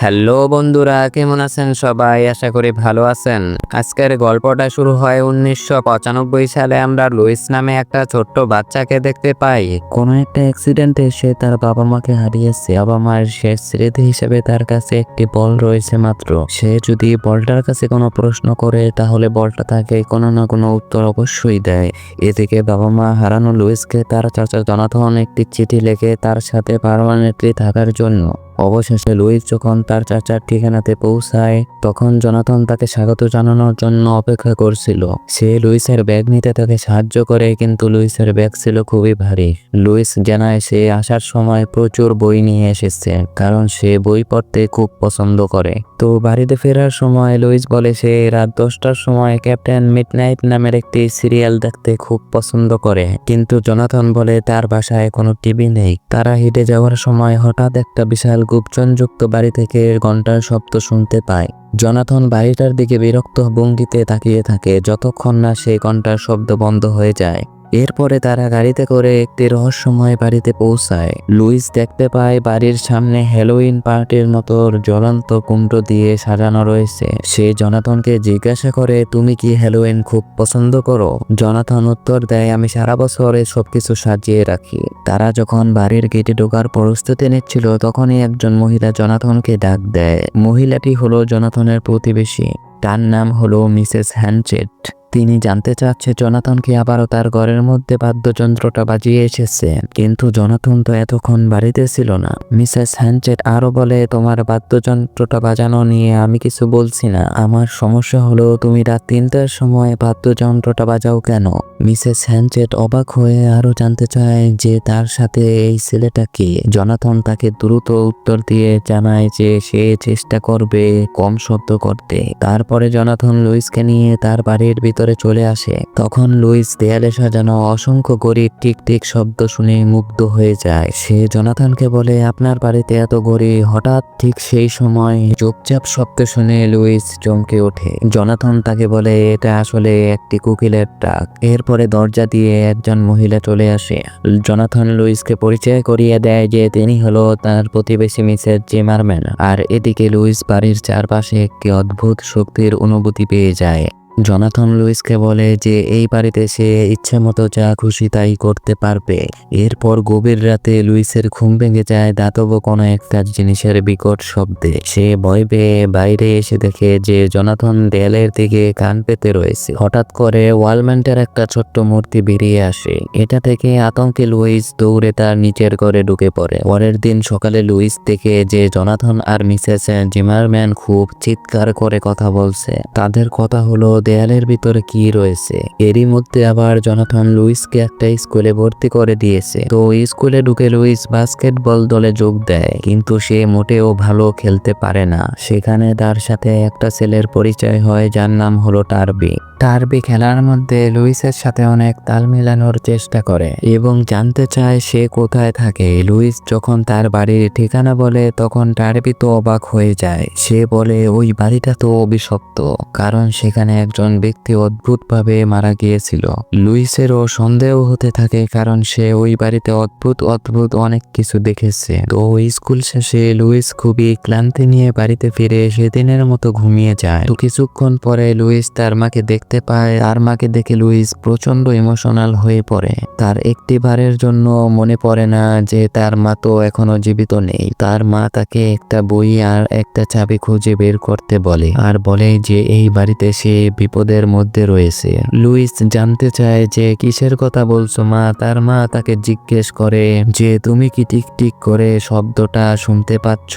Hello বন্ধুরা, কেমন আছেন সবাই? আশা করি ভালো আছেন। আজকের গল্পটা শুরু হয় 1995 সালে। আমরা লুইস নামে একটা ছোট্ট বাচ্চাকে দেখতে পাই। কোনো একটা অ্যাক্সিডেন্টে সে তার বাবা মাকে হারিয়েছে। বাবা মায়ের শেষ স্মৃতি হিসেবে তার কাছে একটি বল রয়েছে মাত্র। সে যদি বলটার কাছে কোনো প্রশ্ন করে তাহলে বলটা তাকে কোনো না কোনো উত্তর অবশ্যই দেয়। এদিকে বাবা মা হারানো লুইসকে তার চাচা জনাথন একটি চিঠি লেখে তার সাথে পার্মানেন্টলি থাকার জন্য। অবশেষে লুইস যখন তার চাচার ঠিকানাতে পৌঁছায় তখন জনাথন তাকে স্বাগত জানানোর জন্য অপেক্ষা করছিল। সে লুইসের ব্যাগ নিতে তাকে সাহায্য করে, কিন্তু লুইসের ব্যাগ ছিল খুবই ভারী। লুইস জানায় সে আসার সময় প্রচুর বই নিয়ে এসেছে, কারণ সে বই পড়তে খুব পছন্দ করে। তো বাড়িতে ফেরার সময় লুইস বলে সে রাত 10টার সময় ক্যাপ্টেন মিডনাইট নামের একটি সিরিয়াল দেখতে খুব পছন্দ করে, কিন্তু জনাথন বলে তার বাসায় কোনো টিভি নেই। তারা হেঁটে যাওয়ার সময় হঠাৎ একটা বিশাল গুঞ্জনযুক্ত বাড়ি থেকে ঘন্টার শব্দ শুনতে পায়। জনাথন বাড়িটার দিকে বিরক্ত ভঙ্গিতে তাকিয়ে থাকে যতক্ষণ না সেই ঘন্টার শব্দ বন্ধ হয়ে যায়। এরপরে তারা গাড়িতে করে একটি রহস্যময় বাড়িতে পৌঁছায়। লুইস দেখতে পায় বাড়ির সামনে হ্যালোউইন পার্টির মতো জ্বলন্ত কুমড়ো দিয়ে সাজানো রয়েছে। সে জনাথনকে জিজ্ঞাসা করে, তুমি কি হ্যালোউইন খুব পছন্দ করো? জনাথন উত্তর দেয়, আমি সারা বছর সবকিছু সাজিয়ে রাখি। তারা যখন বাড়ির গেটে ঢোকার প্রস্তুতি নিচ্ছিল তখনই একজন মহিলা জনাথনকে ডাক দেয়। মহিলাটি হলো জনাথনের প্রতিবেশী। তার নাম হলো মিসেস হ্যানচেট। তিনি জানতে চাচ্ছে জনাথনকে আবারও তার ঘরের মধ্যে বাদ্যযন্ত্রটা বাজিয়ে এসেছে, কিন্তু জনাথন তো এতক্ষণ বাড়িতে ছিল না। মিসেস হ্যানচেট আরো বলে, তোমার বাদ্যযন্ত্রটা বাজানো নিয়ে আমি কিছু বলছি না। আমার সমস্যা হলো তুমি রাত 3টার সময় বাদ্যযন্ত্রটা বাজাও কেন? মিসেস হ্যানচেট অবাক হয়ে আরো জানতে চায় যে তার সাথে এই ছেলেটা কে। জনাথন তাকে দ্রুত উত্তর দিয়ে জানায় যে সে চেষ্টা করবে কম শব্দ করতে। তারপরে জনাথন লুইসকে নিয়ে তার বাড়ির ভিতরে চলে আসে। তখন লুইস দেয়ালে সাজানো অসংখ্য ঘড়ির টিক টিক শব্দ শুনে মুগ্ধ হয়ে যায়। সে জনাথনকে বলে, আপনার বাড়িতে এত ঘড়ি? হঠাৎ ঠিক সেই সময় চুপচাপ শব্দ শুনে লুইস চমকে ওঠে। জনাথন তাকে বলে এটা আসলে একটি কোকিলের ডাক। এরপরে দরজা দিয়ে একজন মহিলা চলে আসে। জনাথন লুইসকে পরিচয় করিয়ে দেয় যে তিনি হলো তার প্রতিবেশী মিসেস জিমারম্যান। আর এদিকে লুইস বাড়ির চারপাশে একটি অদ্ভুত শক্তির অনুভূতি পেয়ে যায়। জনাথন লুইসকে বলে যে এই বাড়িতে সে ইচ্ছে মতো যা খুশি তাই করতে পারবে। এরপর গভীর রাতে লুইসের ঘুম ভেঙে যায় ধাতব কোনো একটা জিনিসের বিকট শব্দে। সে ভয় পেয়ে বাইরে এসে দেখে যে জনাথন দেয়ালের দিকে কান পেতে রয়েছে। হঠাৎ করে ওয়ালম্যান্টের একটা ছোট্ট মূর্তি বেরিয়ে আসে। এটা থেকে আতঙ্কে লুইস দৌড়ে তার নিচের ঘরে ঢুকে পড়ে। পরের দিন সকালে লুইস দেখে যে জনাথন আর মিসেস জিমারম্যান খুব চিৎকার করে কথা বলছে। তাদের কথা হলো দেয়ালের ভিতরে কি রয়েছে। এরই মধ্যে আবার জনাথন লুইসকে একটা স্কুলে ভর্তি করে দিয়েছে। তো স্কুলে ঢুকে লুইস বাস্কেটবল দলে যোগ দেয়, কিন্তু সে মোটেও ভালো খেলতে পারে না। সেখানে তার সাথে একটা ছেলের পরিচয় হয় যার নাম হলো টার্বি। টার্বি খেলার মধ্যে লুইসের সাথে অনেক তাল মেলানোর চেষ্টা করে এবং জানতে চায় সে কোথায় থাকে। লুইস যখন তার বাড়ির ঠিকানা বলে তখন টার্বি তো অবাক হয়ে যায়। সে বলে ওই বাড়িটা তো অভিশপ্ত, কারণ সেখানে একজন ব্যক্তি অদ্ভুতভাবে মারা গিয়েছিল। লুইসেরও সন্দেহ হতে থাকে, কারণ সে ওই বাড়িতে অদ্ভুত অদ্ভুত অনেক কিছু দেখেছে। তো স্কুল শেষে লুইস খুবই ক্লান্তি নিয়ে বাড়িতে ফিরে সেদিনের মতো ঘুমিয়ে যায়। তো কিছুক্ষণ পরে লুইস তার মাকে দেখতে পায়। তার মাকে দেখে লুইস প্রচন্ড ইমোশনাল হয়ে পড়ে। তার একটি বারের জন্য মনে পড়ে না যে তার মা তো এখনো জীবিত নেই। তার মা তাকে একটা বই আর একটা চাবি খুঁজে বের করতে বলে, আর বলে যে এই বাড়িতে সে বিপদের মধ্যে রয়েছে। লুইস জানতে চায় যে কিসের কথা বলছো মা। তার মা তাকে জিজ্ঞেস করে যে তুমি কি টিক টিক করে শব্দটা শুনতে পাচ্ছ?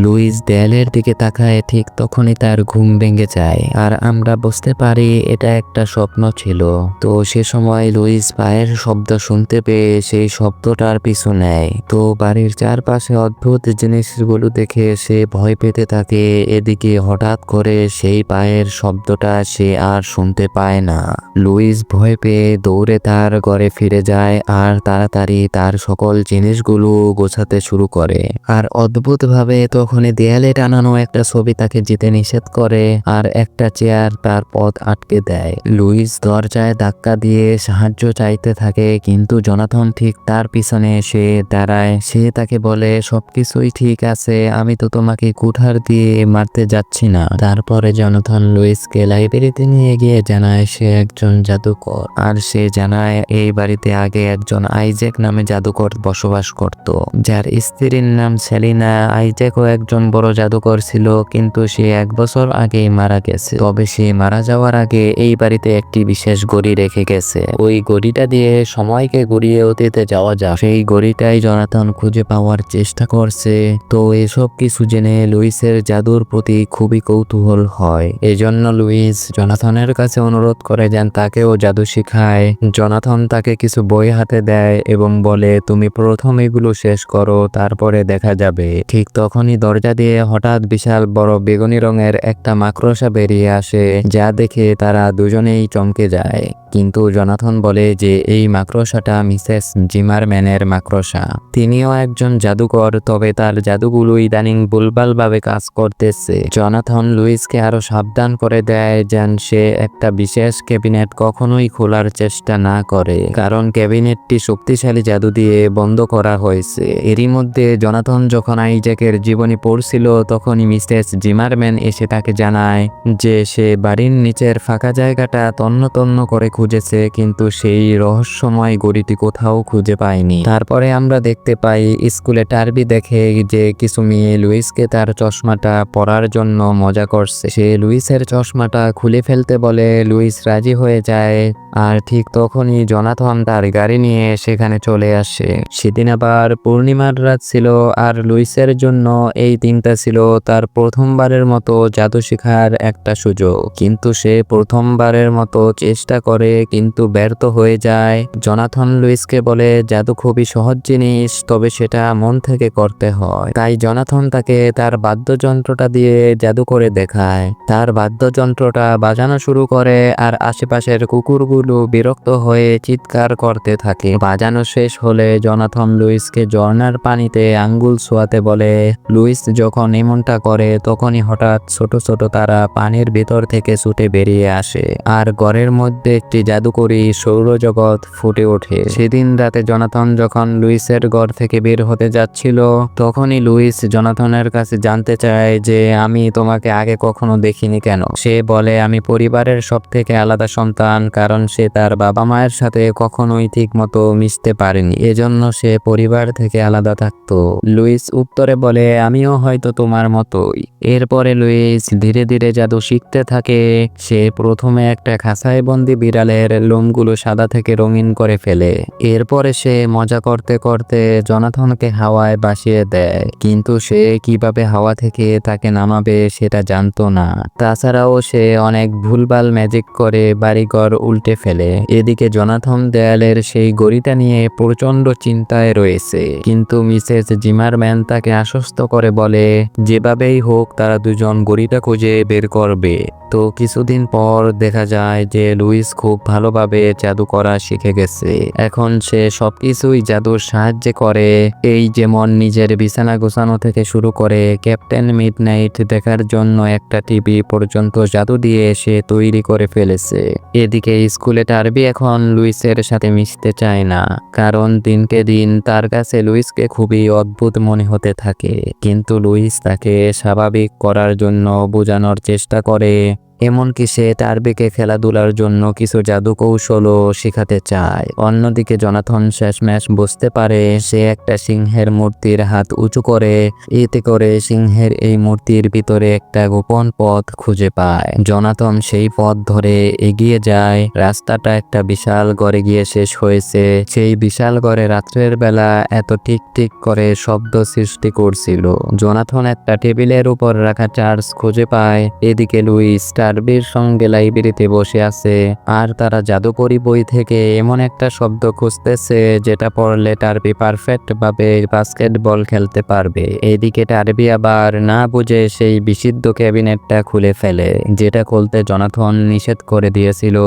লুইস দেয়ালের দিকে তাকায়। ঠিক তখনই তার ঘুম ভেঙে যায় আর আমরা বুঝতে পারি এটা একটা স্বপ্ন ছিল। তো সে সময় লুইস পায়ের শব্দ শুনতে পেয়ে সেই শব্দটার পিছু নেয়। তো বাড়ির চারপাশে অদ্ভুত জিনিসগুলো দেখে সে ভয় পেতে থাকে। এদিকে হঠাৎ করে সেই পায়ের শব্দটা সে আর শুনতে পায় না। লুইস ভয় পেয়ে দৌড়ে তার ঘরে ফিরে যায় আর তাড়াতাড়ি তার সকল জিনিসগুলো গোছাতে শুরু করে। আর অদ্ভুতভাবে তখনই দেয়ালে টানানো একটা ছবি তাকে যেতে নিষেধ করে আর একটা চেয়ার তার পথ আটকে দেয়। লুইস দরজায় ধাক্কা দিয়ে সাহায্য চাইতে থাকে, কিন্তু জোনাথন ঠিক তার পিছনে এসে দাঁড়ায়। সে তাকে বলে, সবকিছুই ঠিক আছে, আমি তো তোমাকে কুঠার দিয়ে মারতে যাচ্ছি না। তারপরে জোনাথন লুইসকে লাইব্রেরিতে নিয়ে গিয়ে জানায় সে একজন জাদুকর, আর সে জানায় এই বাড়িতে আগে একজন আইজ্যাক নামে জাদুকর বসবাস করত, যার স্ত্রীর নাম সেলিনা। আইজ্যাকও একজন বড় জাদুকর ছিল, কিন্তু সে 1 বছর আগেই মারা গেছে। তবে সে মারা যাওয়ার আগে এই বাড়িতে একটি বিশেষ ঘড়ি রেখে গেছে। ওই ঘড়িটা দিয়ে সময়কে ঘুরিয়ে অতীতে যাওয়া যায়। সেই ঘড়িটাই জোনাথন খুঁজে পাওয়ার চেষ্টা করছে। তো এসব কিছু জেনে লুইসের জাদুর প্রতি খুবই কৌতূহল হয়। এজন্য লুইস জোনাথনের কাছে অনুরোধ করে যেন তাকেও জাদু শিখায়। জোনাথন তাকে কিছু বই হাতে দেয় এবং বলে, তুমি প্রথম এগুলো শেষ করো, তারপরে দেখা যাবে। ঠিক তখনই দরজা দিয়ে হঠাৎ বিশাল বড় বেগুনি রঙের একটা মাকড়সা বেরিয়ে আসে, যা দেখে তারা দুজনেই চমকে যায়। কিন্তু জোনাথন বলে যে এই মাকড়সাটা মিসেস জিমারম্যানের মাকড়সা। তিনিও একজন জাদুকর, তবে তার জাদুগুলো ইদানিং ভুলভালভাবে কাজ করতেছে। জোনাথন লুইসকে আরো সাবধান করে দেয় যেন সে একটা বিশেষ ক্যাবিনেট কখনোই খোলার চেষ্টা না করে, কারণ ক্যাবিনেটটি শক্তিশালী জাদু দিয়ে বন্ধ করা হয়েছে। এরই মধ্যে জোনাথন যখন আইজ্যাকের জীবনী পড়ছিল, তখনই মিসেস জিমারম্যান এসে তাকে জানায় যে সে বাড়ির নিচের ফাঁকা জায়গাটা তন্ন তন্ন করে খুঁজেছে, কিন্তু সেই রহস্যময় ঘড়িটি কোথাও খুঁজে পায়নি। তারপরে আমরা দেখতে পাই স্কুলে টার্বি দেখে যে কিছু মেয়ে লুইসকে তার চশমাটা পরার জন্য মজা করছে। সে লুইসের চশমাটা খুলে ফেলতে বলে, লুইস রাজি হয়ে যায়। আর ঠিক তখনই জোনাথন তার গাড়ি নিয়ে সেখানে চলে আসে। সেদিন আবার পূর্ণিমার রাত ছিল, আর লুইসের জন্য এই দিনটা ছিল তার প্রথমবারের মতো জাদু শেখার একটা সুযোগ। কিন্তু সে প্রথমবারের মতো চেষ্টা করে, কিন্তু ব্যর্থ হয়ে যায়। জোনাথন লুইসকে বলে, জাদু খুবই সহজ জিনিস, তবে সেটা মন থেকে করতে হয়। তাই জোনাথন তাকে তার বাদ্যযন্ত্রটা দিয়ে জাদু করে দেখায়। তার বাদ্যযন্ত্রটা বাজানো শুরু করে আর আশেপাশের কুকুরগুলো বিরক্ত হয়ে চিৎকার করতে থাকে। বাজানো শেষ হলে জোনাথন লুইসকে ঝর্ণার পানিতে আঙ্গুল ছোঁয়াতে বলে। লুইস যখন এমনটা করে, তখনই হঠাৎ ছোট ছোট তারা পানির ভিতর থেকে ছুটে বেরিয়ে আসে, আর ঘরের মধ্যে একটি জাদুকরী সৌরজগৎ ফুটে ওঠে। সেদিন রাতে জোনাথন যখন লুইসের ঘর থেকে বের হতে যাচ্ছিল, তখনই লুইস জোনাথনের কাছে জানতে চায় যে আমি তোমাকে আগে কখনো দেখিনি কেন। সে বলে, আমি পরিবারের সব থেকে আলাদা সন্তান, কারণ সে তার বাবা মায়ের সাথে কখনোই ঠিক মতো মিশতে পারেনি, এজন্য সে পরিবার থেকে আলাদা থাকতো। লুইস উত্তরে বলে, আমিও হয়তো তোমার মতোই। এরপরে লুইস ধীরে ধীরে জাদু শিখতে থাকে। সে প্রথমে একটা খাঁচায় বন্দি বিড়ালের লোমগুলো সাদা থেকে রঙিন করে ফেলে। এরপরে সে মজা করতে করতে জোনাথনকে হাওয়ায় ভাসিয়ে দেয়, কিন্তু সে কিভাবে হাওয়া থেকে তাকে নামাবে সেটা জানতো না। তাছাড়াও সে অনেক ভুলভাল ম্যাজিক করে বাড়িঘর উল্টে ফেলে। এদিকে জোনাথন দেয়ালের সেই ঘড়িটা নিয়ে প্রচন্ড চিন্তায় রয়েছে, কিন্তু মিসেস জিমারম্যান তাকে আশ্বস্ত করে বলে, যেভাবেই হোক তারা দুজন ঘড়িটা খুঁজে বের করবে। তো কিছুদিন পর দেখা যায় যে লুইস খুব ভালোভাবে জাদু করা শিখে গেছে। এখন সে সবকিছুই জাদুর সাহায্যে করে, এই যেমন নিজের বিছানা গোছানো থেকে শুরু করে ক্যাপ্টেন মিডনাইট দেখার জন্য একটা টিভি পর্যন্ত জাদু দিয়ে সে তৈরি করে ফেলেছে। এদিকে স্কুলে টার্বি এখন লুইসের সাথে মিশতে চায় না, কারণ দিনকে দিন তার কাছে লুইসকে খুবই অদ্ভুত মনে হতে থাকে। কিন্তু লুইস তাকে স্বাভাবিক করার জন্য বোঝানোর চেষ্টা করে। এমনকি সে টার্বিকে খেলাধুলার জন্য কিছু জাদু কৌশলও শেখাতে চায়। অন্যদিকে জোনাথন শেষমেশ বুঝতে পারে সে একটা সিংহের মূর্তির হাত উঁচু করে, এতে করে সিংহের এই মূর্তির ভিতরে একটা গোপন পথ খুঁজে পায়। জোনাথন সেই পথ ধরে এগিয়ে যায়। রাস্তাটা একটা বিশাল ঘরে গিয়ে শেষ হয়েছে। সেই বিশাল ঘরে রাত্রের বেলা এত টিক টিক করে শব্দ সৃষ্টি করছিল। জোনাথন একটা টেবিলের উপর রাখা চার্জ খুঁজে পায়। এদিকে লুইস টার্বির সঙ্গে লাইব্রেরিতে বসে আছে আর তারা জাদুকরি বই থেকে এমন একটা শব্দ খুঁজতেছে যেটা পড়লে টার্বি পারফেক্ট ভাবে বাস্কেটবল খেলতে পারবে। এদিকে টার্বি আবার না বুঝে সেই বিশুদ্ধ ক্যাবিনেটটা খুলে ফেলে, যেটা খুলতে জোনাথন নিষেধ করে দিয়েছিল।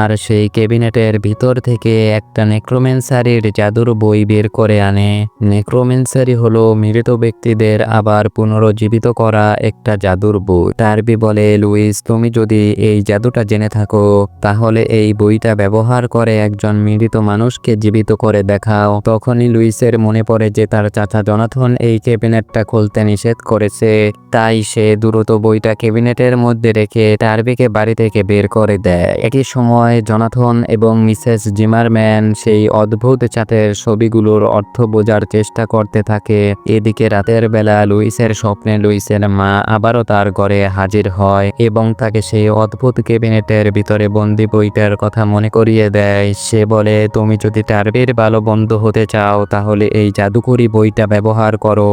আর সেই ক্যাবিনেটের ভিতর থেকে একটা নেক্রোম্যান্সারির জাদুর বই বের করে আনে। নেক্রোম্যান্সারি হলো মৃত ব্যক্তিদের আবার পুনরুজ্জীবিত করা একটা জাদুর বই। টার্বি বলে, লুইস, তুমি যদি এই জাদুটা জেনে থাকো তাহলে এই বইটা ব্যবহার করে একজন মৃত মানুষকে জীবিত করে দেখাও। তখনই লুইসের মনে পড়ে যে তার চাচা জোনাথন এই ক্যাবিনেটটা খুলতে নিষেধ করেছে, তাই সে দ্রুত বইটা ক্যাবিনেটের মধ্যে রেখে টার্বিকে বাড়ি থেকে বের করে দেয়। একই সময় জোনাথন এবং মিসেস জিমারম্যান সেই অদ্ভুত চাটের ছবিগুলোর অর্থ বোঝার চেষ্টা করতে থাকে। এদিকে রাতের বেলা লুইসের স্বপ্নে লুইসের মা আবারও তার ঘরে হাজির হয় এবং তাকে সেই অদ্ভুত ক্যাবিনেটের ভিতরে বন্দি বইটার কথা মনে করিয়ে দেয়। সে বলে, তুমি যদি টার্বির ভালো বন্ধু হতে চাও তাহলে এই জাদুকরি বইটা ব্যবহার করো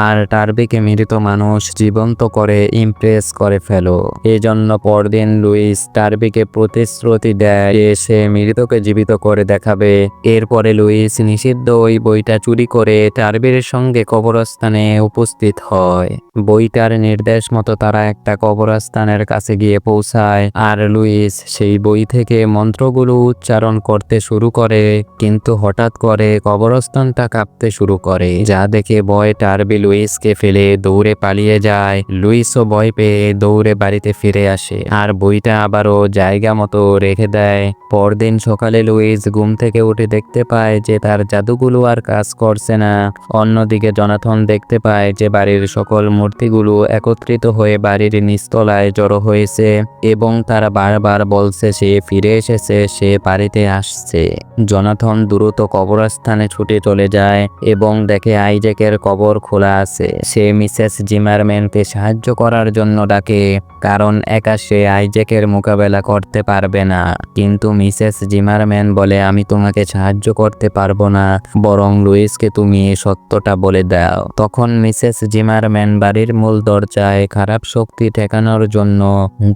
আর টার্বিকে মৃত মানুষ জীবন্ত করে ইমপ্রেস করে ফেলো। এজন্য পরদিন লুইস টার্বিকে প্রতিশ্রুতি দেয় যে সে মৃতকে জীবিত করে দেখাবে। এরপরে লুইস নিষিদ্ধ ওই বইটা চুরি করে টার্বির সঙ্গে কবরস্থানে উপস্থিত হয়। বইটার নির্দেশ মতো তারা একটা কবরস্থানের কাছে গিয়ে পৌঁছায় আর লুইস সেই বই থেকে মন্ত্রগুলো উচ্চারণ করতে শুরু করে, কিন্তু হঠাৎ করে কবরস্থানটা কাঁপতে শুরু করে, যা দেখে ভয়ে টার্বি লুইসকে ফেলে দৌড়ে পালিয়ে যায়। লুইসও ভয় পেয়ে দৌড়ে বাড়িতে ফিরে আসে আর বইটা আবারও জায়গা মতো রেখে দেয়। পরদিন সকালে লুইস ঘুম থেকে উঠে দেখতে পায় যে তার জাদুগুলো আর কাজ করছে না। অন্যদিকে জোনাথন দেখতে পায় যে বাড়ির সকল মূর্তিগুলো একত্রিত হয়ে বাড়ির নিচতলায় জড়ো হয়েছে এবং তারা বারবার বলছে সে ফিরে এসেছে, সে বাড়িতে আসছে। জোনাথন দ্রুত কবরস্থানে ছুটে চলে যায় এবং দেখে আইজ্যাকের কবর খোলা আছে। সে মিসেস জিমারম্যানকে সাহায্য করার জন্য ডাকে, কারণ একা সে আইজ্যাকের মোকাবেলা করতে পারবে না। কিন্তু মিসেস জিমারম্যান বলে, আমি তোমাকে সাহায্য করতে পারবো না, বরং লুইসকে তুমি এই সত্যটা বলে দাও। তখন মিসেস জিমারম্যান বাড়ির মূল দরজায় খারাপ শক্তি ঠেকানোর জন্য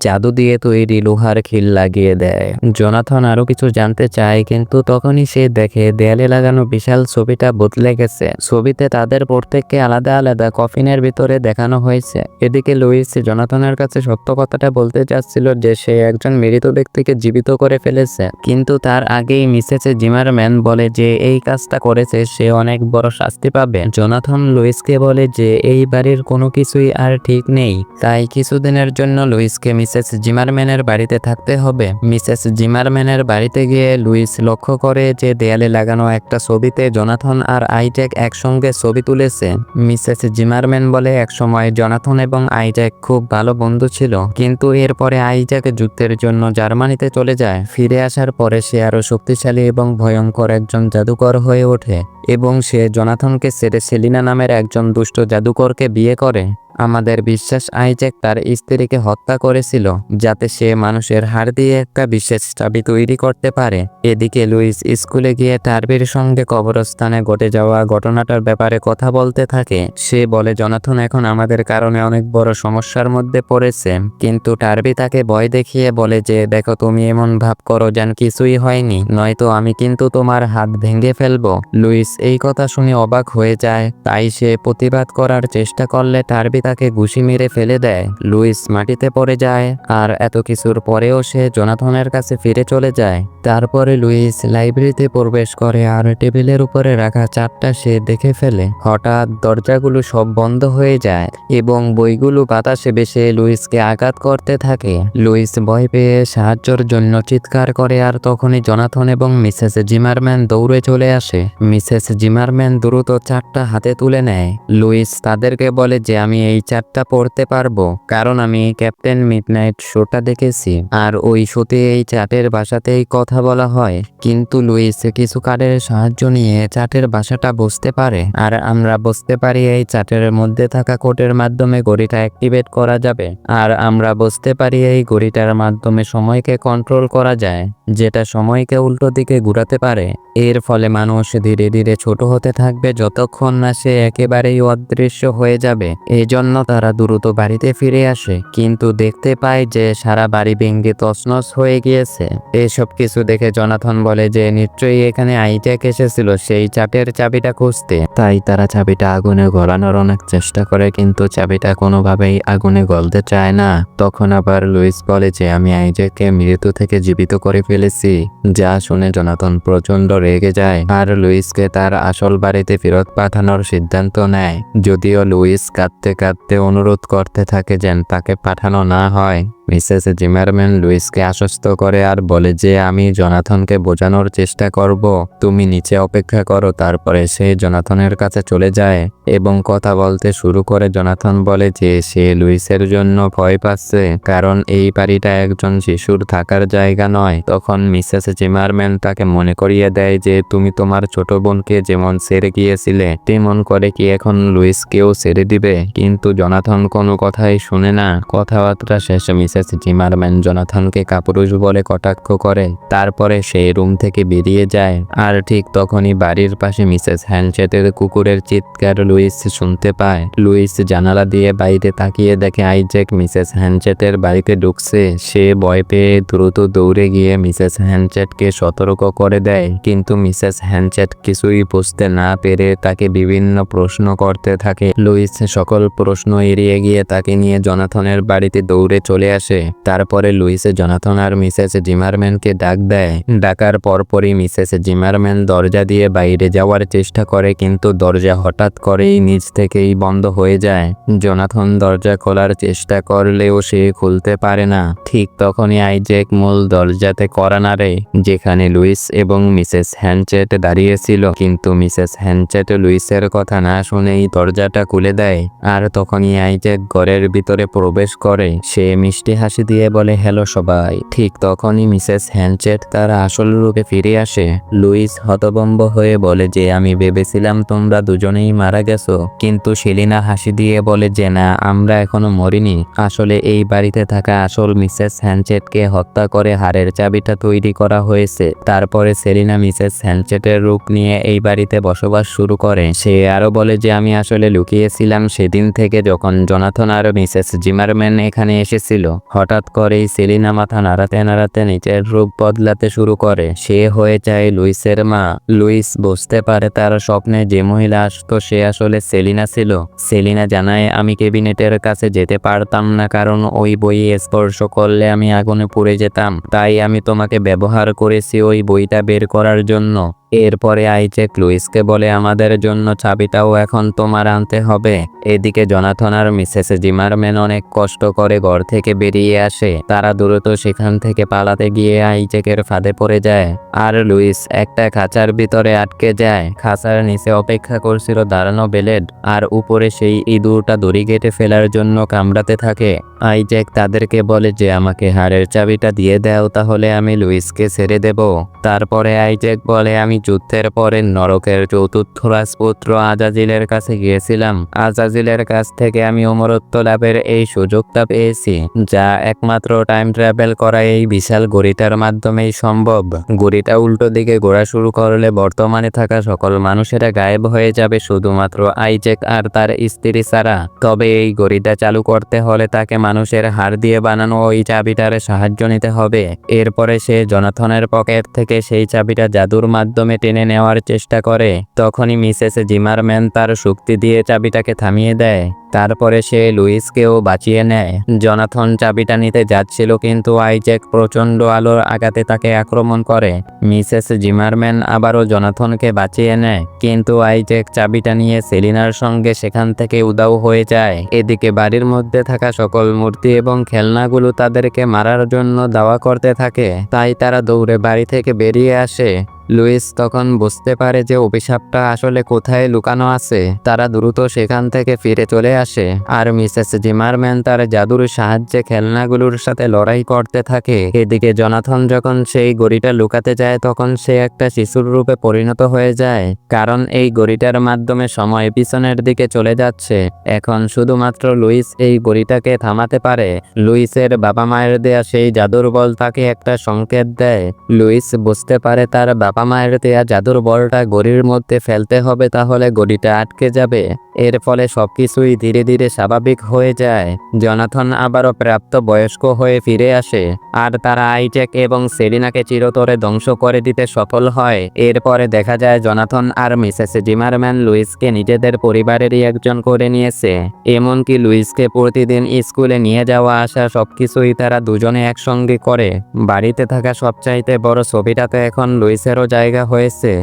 জাদু দিয়ে তৈরি লোহার খিল লাগিয়ে দেয়। জোনাথন আরো কিছু জানতে চায়, কিন্তু তখনই সে দেখে দেয়ালে লাগানো বিশাল ছবিটা বদলে গেছে। ছবিতে তাদের প্রত্যেককে আলাদা আলাদা কফিনের ভিতরে দেখানো হয়েছে। এদিকে লুইস জোনাথনের কাছে সত্য কথাটা বলতে চাচ্ছিল যে সে একজন মৃত ব্যক্তিকে জীবিত করে ফেলেছে, কিন্তু তার আগেই মিসেস জিমারম্যান বলে যে এই কাজটা করেছে সে অনেক বড় শাস্তি পাবে। জোনাথন লুইসকে বলে যে এই বাড়ির কোনো কিছুই আর ঠিক নেই, তাই কিছুদিনের জন্য লুইসকে মিসেস জিমারম্যানের বাড়িতে থাকতে হবে। মিসেস জিমারম্যানের বাড়িতে গিয়ে লুইস লক্ষ্য করে যে দেয়ালে লাগানো একটা ছবিতে জোনাথন আর আইজ্যাক একসঙ্গে ছবি তুলেছে। মিসেস জিমারম্যান বলে, একসময় জোনাথন এবং আইজ্যাক খুব ভালো বন্ধু ছিল, কিন্তু এরপরে আইজ্যাক যুদ্ধের জন্য জার্মানিতে চলে যায়। ফিরে আসার পরে সে আরো শক্তিশালী এবং ভয়ঙ্কর একজন জাদুকর হয়ে ওঠে এবং সে জোনাথনকে ছেড়ে সেলিনা নামের একজন দুষ্ট জাদুকরকে বিয়ে করে। আমাদের বিশ্বাস আইজ্যাক তার স্ত্রীকে হত্যা করেছিল যাতে সে মানুষের হাড় দিয়ে একটা বিশেষ চাবি তৈরি করতে পারে। এদিকে লুইস স্কুলে গিয়ে টার্বির সঙ্গে কবরস্থানে ঘটে যাওয়া ঘটনাটার ব্যাপারে কথা বলতে থাকে। সে বলে, জোনাথন এখন আমাদের কারণে অনেক বড় সমস্যার মধ্যে পড়েছে, কিন্তু টার্বি তাকে ভয় দেখিয়ে বলে যে দেখো, তুমি এমন ভাব করো যেন কিছুই হয়নি, নয়তো আমি কিন্তু তোমার হাত ভেঙে ফেলবো। লুইস এই কথা শুনে অবাক হয়ে যায়, তাই সে প্রতিবাদ করার চেষ্টা করলে টার্বি তাকে ঘুষি মেরে ফেলে দেয়। লুইস মাটিতে পড়ে যায় আর এত কিছুর পরেও সে জোনাথনের কাছে ফিরে চলে যায়। তারপরে লুইস লাইব্রেরিতে প্রবেশ করে আর টেবিলের উপরে রাখা চারটা সে দেখে ফেলে। হঠাৎ দরজাগুলো সব বন্ধ হয়ে যায় এবং বইগুলো বাতাসে ভেসে লুইসকে আঘাত করতে থাকে। লুইস ভয় পেয়ে সাহায্যের জন্য চিৎকার করে আর তখনই জোনাথন এবং মিসেস জিমারম্যান দৌড়ে চলে আসে। মিসেস জিমারম্যান দ্রুত চারটা হাতে তুলে নেয়। লুইস তাদেরকে বলে যে আমি এই চারটা পড়তে পারবো, কারণ আমি ক্যাপ্টেন মিডনাইট শোটা দেখেছি আর ওই শোতে এই চাটের ভাষাতেই কথা বলা হয়। কিন্তু লুইস কিছু কার্ডের সাহায্য নিয়ে চাটের ভাষাটা বুঝতে পারে আর আমরা বুঝতে পারি এই চাটের মধ্যে থাকা কোডের মাধ্যমে ঘড়িটা অ্যাক্টিভেট করা যাবে আর আমরা বুঝতে পারি এই ঘড়িটার মাধ্যমে সময়কে কন্ট্রোল করা যায়, যেটা সময়কে উল্টো দিকে ঘুরাতে পারে। এর ফলে মানুষ ধীরে ধীরে ছোট হতে থাকবে যতক্ষণ না সে একেবারেই অদৃশ্য হয়ে যাবে। এই জন্য জন্য তারা দ্রুত বাড়িতে ফিরে আসে, কিন্তু দেখতে পায় যে সারা বাড়ি ভেঙে তছনছ হয়ে গিয়েছে। এসব কিছু দেখে জোনাথন বলে যে নিশ্চয়ই এখানে আইজ্যাক এসেছিল সেই চাটের চাবিটা খুঁজতে। তাই তারা চাবিটা আগুনে গলানোর অনেক চেষ্টা করে, কিন্তু চাবিটা কোনোভাবেই আগুনে গলতে চায় না। তখন আবার লুইস বলে যে আমি আইজ্যাককে মৃত্যু থেকে জীবিত করে ফেলেছি। যা শুনে জোনাথন প্রচন্ড রেগে যায় আর লুইসকে তার আসল বাড়িতে ফেরত পাঠানোর সিদ্ধান্ত নেয়। যদিও লুইস কাঁদতে কাঁদতে অনুরোধ করতে থাকে যেন তাকে পাঠানো না হয়। মিসেস জিমারম্যান লুইসকে আশ্বস্ত করে আর বলে যে আমি জোনাথনকে বোঝানোর চেষ্টা করব, তুমি নিচে অপেক্ষা করো। তারপরে সে জোনাথনের কাছে চলে যায় এবং কথা বলতে শুরু করে। জোনাথন বলে যে সে লুইসের জন্য ভয় পাচ্ছে, কারণ এই বাড়িটা একজন শিশুর থাকার জায়গা নয়। তখন মিসেস জিমারম্যান তাকে মনে করিয়ে দেয় যে তুমি তোমার ছোট বোনকে যেমন ছেড়ে গিয়েছিলে তেমন করে কি এখন লুইসকেও ছেড়ে দিবে। কিন্তু জোনাথন কোনো কথাই শুনে না। কথাবার্তা শেষে মিসেস জিমারম্যান জোনাথনকে কাপুরুষ বলে কটাক্ষ করে। তারপরে সেই রুম থেকে বেরিয়ে যায়। আর ঠিক তখনই বাড়ির পাশে মিসেস হ্যানচেটের কুকুরের চিৎকার লুইস শুনতে পায়। লুইস জানালা দিয়ে বাইরে তাকিয়ে দেখে আইজ্যাক মিসেস হ্যানচেটের বাড়িতে ঢুকছে। সে ভয় পেয়ে দ্রুত দৌড়ে গিয়ে মিসেস হ্যানচেটকে সতর্ক করে দেয়, কিন্তু মিসেস হ্যানচেট কিছুই বুঝতে না পেরে তাকে বিভিন্ন প্রশ্ন করতে থাকে। লুইস সকল প্রশ্ন এড়িয়ে গিয়ে তাকে নিয়ে জোনাথনের বাড়িতে দৌড়ে চলে আসে। তারপরে লুইসে জোনাথন আর মিসেস জিমারম্যানকে ডাক দেয়। ডাকার পরপরই মিসেস জিমারম্যান দরজা দিয়ে বাইরে যাওয়ার চেষ্টা করে, কিন্তু দরজা হঠাৎ করেই নিচ থেকেই বন্ধ হয়ে যায়। জোনাথন দরজা খোলার চেষ্টা করলেও সে খুলতে পারে না। ঠিক তখনই আইজ্যাক মূল দরজাতে কড়া নাড়ে, যেখানে লুইস এবং মিসেস হ্যানচেট দাঁড়িয়েছিল। কিন্তু মিসেস হ্যানচেট লুইসের কথা না শুনেই দরজাটা খুলে দেয়। আর তখনই আইজ্যাক ঘরের ভিতরে প্রবেশ করে। সে মিষ্টি হাসি দিয়ে বলে হ্যালো সবাই। ঠিক তখনই মিসেস হ্যানচেট তার আসল রূপে ফিরে আসে। লুইস হতভম্ব হয়ে বলে যে আমি ভেবেছিলাম তোমরা দুজনেই মারা গেছো, কিন্তু সেলিনা হাসি দিয়ে বলে যে না, আমরা এখনো মরিনি। আসলে এই বাড়িতে থাকা আসল মিসেস হ্যানচেটকে হত্যা করে হারের চাবিটা তৈরি করা হয়েছে। তারপরে সেলিনা মিসেস হ্যানচেটের রূপ নিয়ে এই বাড়িতে বসবাস শুরু করে। সে আরো বলে যে আমি আসলে লুকিয়েছিলাম সেদিন থেকে যখন জোনাথন আর মিসেস জিমারম্যান এখানে এসেছিল। হঠাৎ করেই সেলিনা মাথা নাড়াতে নাড়াতে নিজের রূপ বদলাতে শুরু করে। সে হয়ে যায় লুইসের মা। লুইস বুঝতে পারে তার স্বপ্নে যে মহিলা আসতো সে আসলে সেলিনা ছিল। সেলিনা জানায় আমি ক্যাবিনেটের কাছে যেতে পারতাম না, কারণ ওই বই স্পর্শ করলে আমি আগুনে পুড়ে যেতাম। তাই আমি তোমাকে ব্যবহার করেছি ওই বইটা বের করার জন্য। এরপরে আইজ্যাক লুইসকে বলে আমাদের জন্য চাবিটাও এখন তোমার আনতে হবে। এদিকে জোনাথন আর মিসেস জিমারম্যান অনেক কষ্ট করে ঘর থেকে বেরিয়ে আসে। তারা দ্রুত সেখান থেকে পালাতে গিয়ে আইজ্যাকের ফাঁদে পড়ে যায়। আর লুইস একটা খাঁচার ভিতরে আটকে যায়। খাঁচার নিচে অপেক্ষা করছিল দাঁড়ানো ব্লেড, আর উপরে সেই ইঁদুরটা দড়ি কেটে ফেলার জন্য কামড়াতে থাকে। আইজ্যাক তাদেরকে বলে যে আমাকে হাড়ের চাবিটা দিয়ে দাও, তাহলে আমি লুইসকে ছেড়ে দেব। তারপরে আইজ্যাক বলে আমি যুদ্ধের পরে নরকের চতুর্থ রাজপুত্র আজাজিলের কাছে গিয়েছিলাম। আজাজিলের কাছ থেকে আমি অমরত্ব লাভের এই সুযোগটা পেয়েছি, যা একমাত্র টাইম ট্রাভেল করা এই বিশাল ঘড়িটার মাধ্যমেই সম্ভব। ঘড়িটা উল্টো দিকে ঘোরা শুরু করলে বর্তমানে থাকা সকল মানুষেরা গায়েব হয়ে যাবে, শুধুমাত্র আইজ্যাক আর তার স্ত্রী ছাড়া। তবে এই ঘড়িটা চালু করতে হলে তাকে মানুষের হাড় দিয়ে বানানো ওই চাবিটার সাহায্য নিতে হবে। এরপরে সে জোনাথনের পকেট থেকে সেই চাবিটা জাদুর মাধ্যমে টেনে নেওয়ার চেষ্টা করে। তখনই মিসেস জিমারম্যান তার শক্তি দিয়ে চাবিটাকে থামিয়ে দেয়। তারপরে সে লুইসকেও বাঁচিয়ে নেয়। জোনাথন চাবিটা নিতে যাচ্ছিল, কিন্তু আইজ্যাক প্রচন্ড আলোর আঘাতে তাকে আক্রমণ করে। মিসেস জিমারম্যান আবারও জোনাথনকে বাঁচিয়ে নেয়, কিন্তু আইজ্যাক চাবিটা নিয়ে সেলিনার সঙ্গে সেখান থেকে উধাও হয়ে যায়। এদিকে বাড়ির মধ্যে থাকা সকল মূর্তি এবং খেলনাগুলো তাদেরকে মারার জন্য দাওয়া করতে থাকে। তাই তারা দৌড়ে বাড়ি থেকে বেরিয়ে আসে। লুইস তখন বুঝতে পারে যে অভিশাপটা আসলে কোথায় লুকানো আছে। তারা দ্রুত সেখান থেকে ফিরে চলে আসে। আর মিসেস জিমারম্যান তার জাদুর সাহায্যে খেলনাগুলোর সাথে লড়াই করতে থাকে। এদিকে জোনাথন যখন সেই ঘড়িটা লুকাতে যায় তখন সে একটা শিশুর রূপে পরিণত হয়ে যায়, কারণ এই ঘড়িটার মাধ্যমে সময় পিছনের দিকে চলে যাচ্ছে। এখন শুধুমাত্র লুইস এই ঘড়িটাকে থামাতে পারে। লুইসের বাবা মায়ের দেয়া সেই জাদুর বল তাকে একটা সংকেত দেয়। লুইস বুঝতে পারে তার বাবা মায়ের দেয়া জাদুর বলটা ঘড়ির মধ্যে ফেলতে হবে, তাহলে ঘড়িটা আটকে যাবে। এর ফলে সবকিছুই ধীরে ধীরে স্বাভাবিক হয়ে যায়। জনাথন আবারও প্রাপ্তবয়স্ক হয়ে ফিরে আসে, আর তারা আইজ্যাক এবং সেলিনাকে চিরতরে ধ্বংস করে দিতে সফল হয়। এরপরে দেখা যায় জনাথন আর মিসেস জিমারম্যান লুইসকে নিজেদের পরিবারেরই একজন করে নিয়েছে। এমনকি লুইসকে প্রতিদিন স্কুলে নিয়ে যাওয়া আসা সবকিছুই তারা দুজনে একসঙ্গে করে। বাড়িতে থাকা সবচাইতে বড় ছবিটাতে এখন লুইসেরও জায়গা হয়েছে।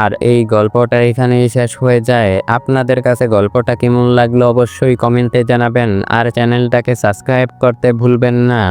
আর এই গল্পটা এখানেই শেষ হয়ে যায়। আপনাদের কাছে গল্পটা কেমন লাগলো অবশ্যই কমেন্টে জানাবেন, আর চ্যানেলটাকে সাবস্ক্রাইব করতে ভুলবেন না।